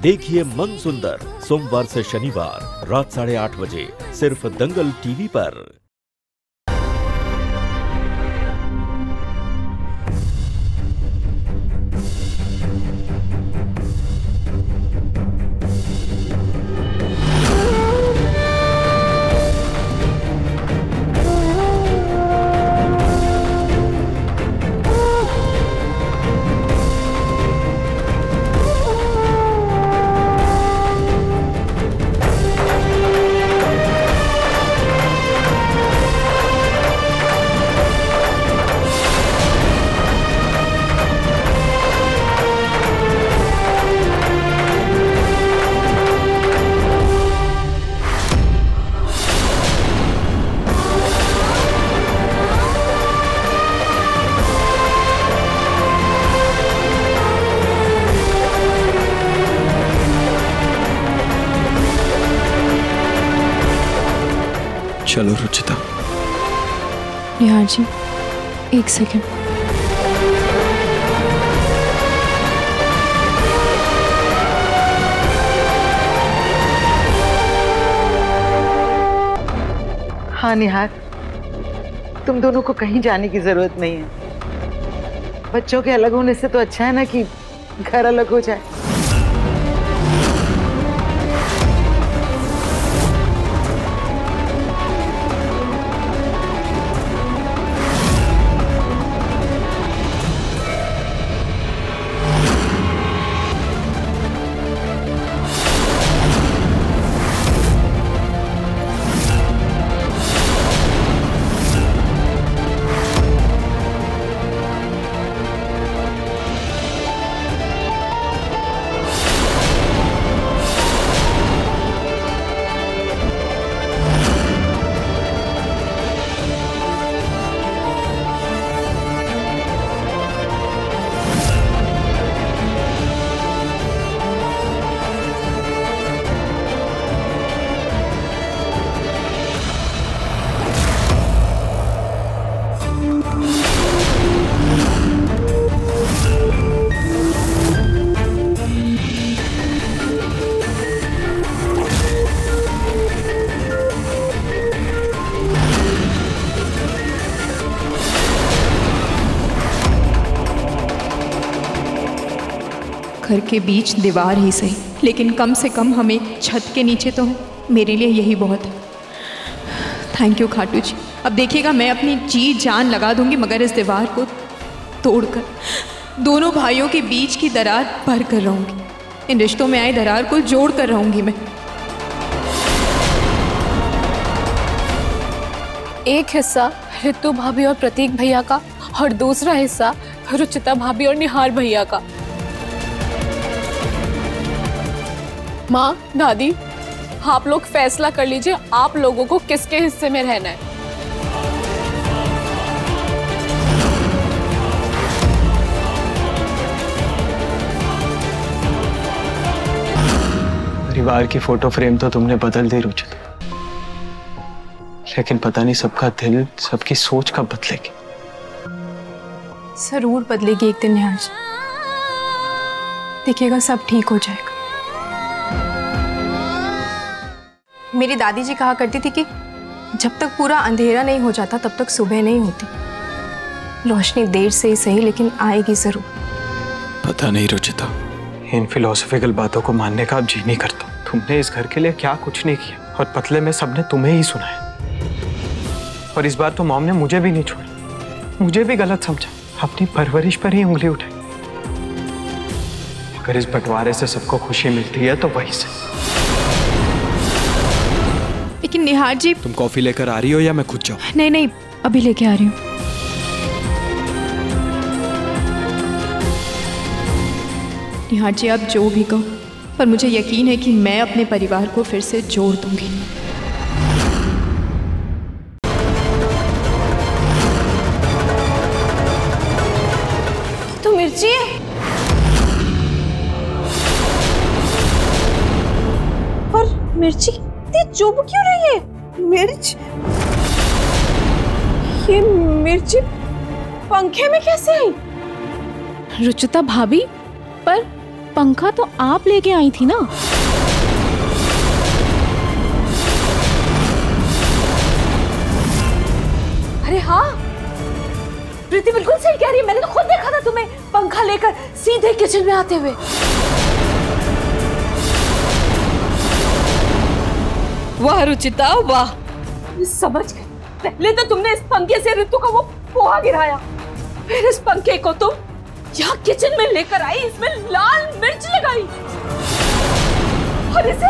देखिए मन सुंदर सोमवार से शनिवार रात 8:30 बजे सिर्फ दंगल टीवी पर। चलो रुचिता। निहार जी, एक सेकंड। हाँ निहार, तुम दोनों को कहीं जाने की जरूरत नहीं है। बच्चों के अलग होने से तो अच्छा है ना कि घर अलग हो जाए। घर के बीच दीवार ही सही, लेकिन कम से कम हमें छत के नीचे तो हो, मेरे लिए यही बहुत है। थैंक यू खाटू जी। अब देखिएगा, मैं अपनी जी जान लगा दूंगी मगर इस दीवार को तोड़कर दोनों भाइयों के बीच की दरार भर कर रहूंगी। इन रिश्तों में आए दरार को जोड़ कर रहूंगी मैं। एक हिस्सा ऋतु भाभी और प्रतीक भैया का और दूसरा हिस्सा रुचिता भाभी और निहार भैया का। माँ, दादी, आप लोग फैसला कर लीजिए आप लोगों को किसके हिस्से में रहना है। परिवार की फोटो फ्रेम तो तुमने बदल दी रुचिता, लेकिन पता नहीं सबका दिल, सबकी सोच कब बदलेगी। जरूर बदलेगी एक दिन निहार जी, देखिएगा सब ठीक हो जाएगा। मेरी दादी जी कहा करती थी कि जब तक पूरा अंधेरा नहीं हो जाता तब तक सुबह नहीं होती। रोशनी देर से ही सही लेकिन आएगी जरूर। पता नहीं रुचिता, इन फिलोसफिकल बातों को मानने का अब जी नहीं करता। तुमने इस घर के लिए क्या कुछ नहीं किया और बदले में सबने तुम्हें ही सुनाया। और इस बार तो मॉम ने मुझे भी नहीं छोड़ा, मुझे भी गलत समझा, अपनी परवरिश पर ही उंगली उठाई। अगर इस बंटवारे से सबको खुशी मिलती है तो वही से। लेकिन निहार जी, तुम कॉफी लेकर आ रही हो या मैं खुद जाऊं? नहीं नहीं, अभी लेके आ रही हूँ। निहार जी, आप जो भी कहो, पर मुझे यकीन है कि मैं अपने परिवार को फिर से जोड़ दूंगी। तो मिर्ची पर मिर्ची चुभ क्यों रही है? मिर्च, ये मिर्ची पंखे में कैसे आई? रुचिता भाभी, पर पंखा तो आप लेके आई थी ना। अरे हाँ, प्रीति बिल्कुल सही कह रही है, मैंने तो खुद देखा था तुम्हें पंखा लेकर सीधे किचन में आते हुए। वाह रुचिता वाह, समझ गई। पहले तो तुमने इस पंखे से ऋतु का वो पोहा गिराया, फिर इस पंखे को तुम यहाँ किचन में लेकर आई, इसमें लाल मिर्च लगाई और इसे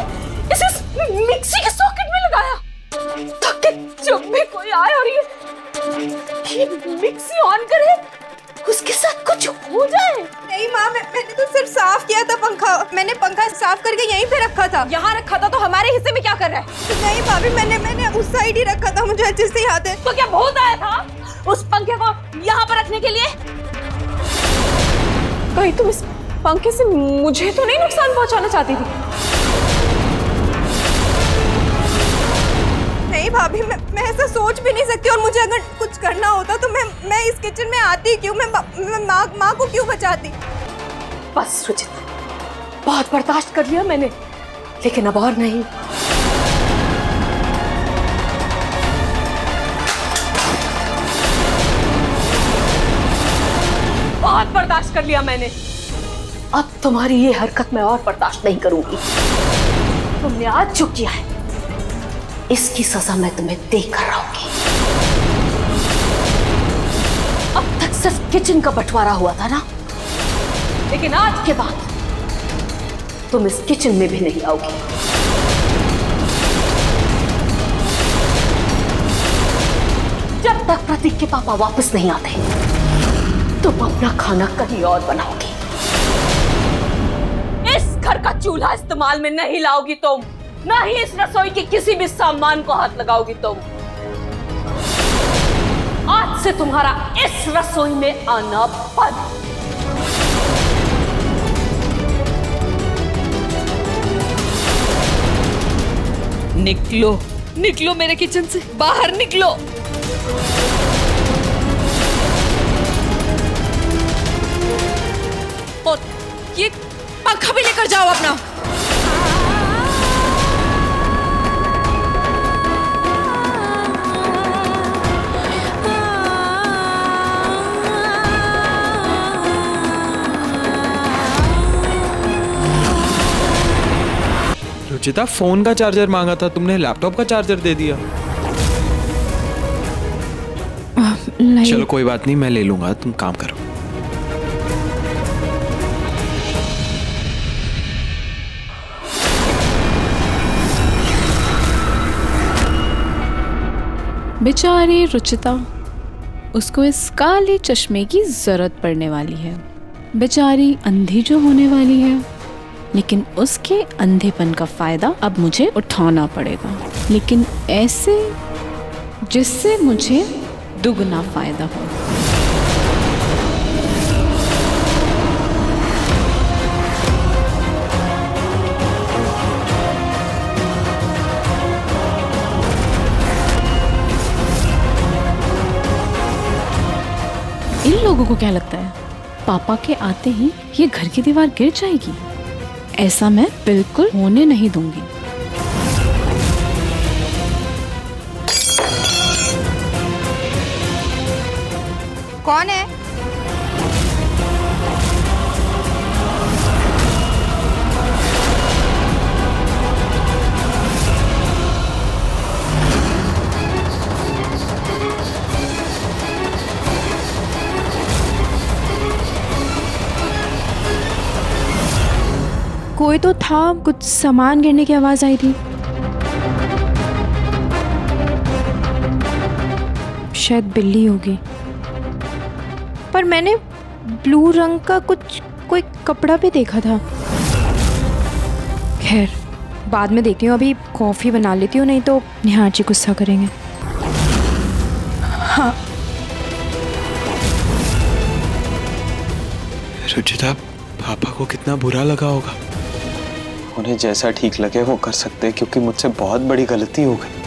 मिक्सी के सॉकेट में लगाया ताकि जब भी कोई आए और ये मिक्सी ऑन करे उसके साथ कुछ हो जाए। नहीं माँ, मैंने तो सिर्फ साफ किया था पंखा। मैंने पंखा साफ करके यहीं पे रखा था। यहाँ रखा था तो हमारे हिस्से में क्या कर रहा है? नहीं भाभी, मैंने उस साइड ही रखा था, मुझे अच्छे से याद है। तो क्या भूत आया था उस पंखे को यहाँ पर रखने के लिए? कहीं तुम इस पंखे से मुझे तो नहीं नुकसान पहुँचाना चाहती थी? नहीं भाभी, मैं ऐसा सोच भी नहीं सकती, और मुझे अगर कुछ करना होता तो मैं इस किचन में आती क्यों? मैं माँ को क्यों बचाती? बस रुचित, बहुत बर्दाश्त कर लिया मैंने, लेकिन अब और नहीं। बहुत बर्दाश्त कर लिया मैंने, अब तुम्हारी ये हरकत मैं और बर्दाश्त नहीं करूंगी। तुमने आज जो किया है इसकी सजा मैं तुम्हें देकर रहूंगी। अब तक सिर्फ किचन का बंटवारा हुआ था ना, लेकिन आज के बाद तुम इस किचन में भी नहीं आओगी। जब तक प्रतीक के पापा वापस नहीं आते तुम अपना खाना कहीं और बनाओगी। इस घर का चूल्हा इस्तेमाल में नहीं लाओगी तुम, ना ही इस रसोई के किसी भी सामान को हाथ लगाओगी तुम। आज से तुम्हारा इस रसोई में आना बंद। निकलो, निकलो मेरे किचन से, बाहर निकलो। और ये पंखा भी लेकर जाओ अपना। रुचिता, फोन का चार्जर मांगा था तुमने, लैपटॉप का चार्जर दे दिया। चलो कोई बात नहीं, मैं ले लूंगा, तुम काम करो। बेचारी रुचिता, उसको इस काले चश्मे की जरूरत पड़ने वाली है। बेचारी अंधी जो होने वाली है, लेकिन उसके अंधेपन का फायदा अब मुझे उठाना पड़ेगा, लेकिन ऐसे जिससे मुझे दुगना फायदा हो। इन लोगों को क्या लगता है पापा के आते ही ये घर की दीवार गिर जाएगी? ऐसा मैं बिल्कुल होने नहीं दूंगी। कौन है? कोई तो था, कुछ सामान गिरने की आवाज आई थी। शायद बिल्ली होगी, पर मैंने ब्लू रंग का कोई कपड़ा भी देखा था। खैर बाद में देखती हूँ, अभी कॉफी बना लेती हूँ, नहीं तो निहार जी गुस्सा करेंगे। हाँ रुचिता, पापा को कितना बुरा लगा होगा। उन्हें जैसा ठीक लगे वो कर सकते हैं, क्योंकि मुझसे बहुत बड़ी गलती हो गई,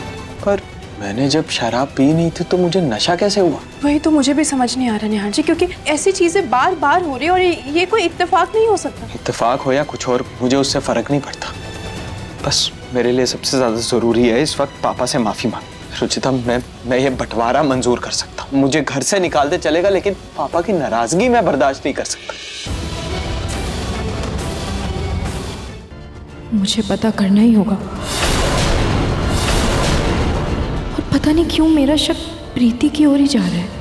पर मैंने जब शराब पी नहीं थी तो मुझे नशा कैसे हुआ? वही तो मुझे भी समझ नहीं आ रहा निहार जी, क्योंकि ऐसी चीजें बार बार हो रही है और ये कोई इत्तेफाक नहीं हो सकता। इत्तेफाक हो या कुछ और, मुझे उससे फर्क नहीं पड़ता। बस मेरे लिए सबसे ज्यादा जरूरी है इस वक्त पापा से माफी मांग। रुचिता, मैं ये बंटवारा मंजूर कर सकता हूँ, मुझे घर से निकाल दे चलेगा, लेकिन पापा की नाराजगी मैं बर्दाश्त नहीं कर सकता। मुझे पता करना ही होगा। और पता नहीं क्यों मेरा शक प्रीति की ओर ही जा रहा है।